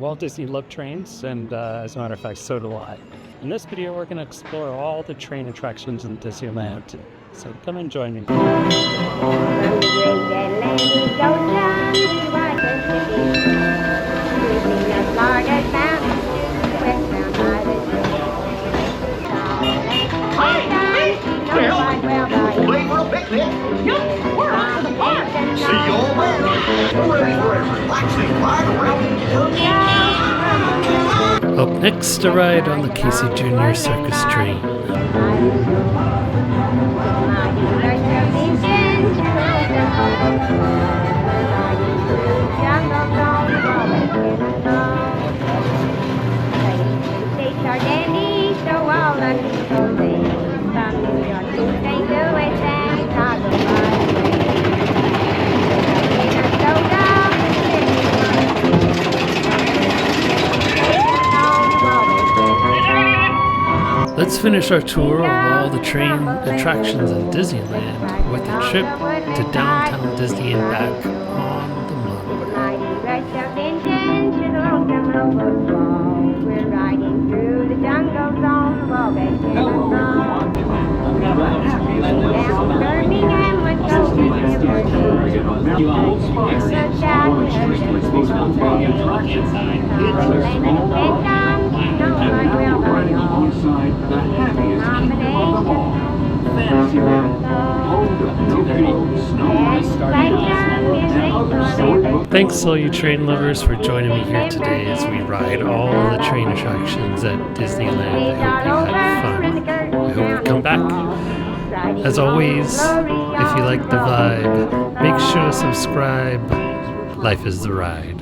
Walt Disney loved trains, and as a matter of fact, so do I. In this video, we're going to explore all the train attractions in Disneyland. So come and join me. Up next, a ride on the Casey Jr. Circus train. Let's finish our tour of all the train attractions in Disneyland with a trip to downtown Disney and back on the Monorail. We're riding through the jungles on the wallback. Birmingham, let's go to Thanks all you train lovers for joining me here today as we ride all the train attractions at Disneyland. I hope you had fun. I hope you come back. As always, if you like the vibe, make sure to subscribe. Life is the ride.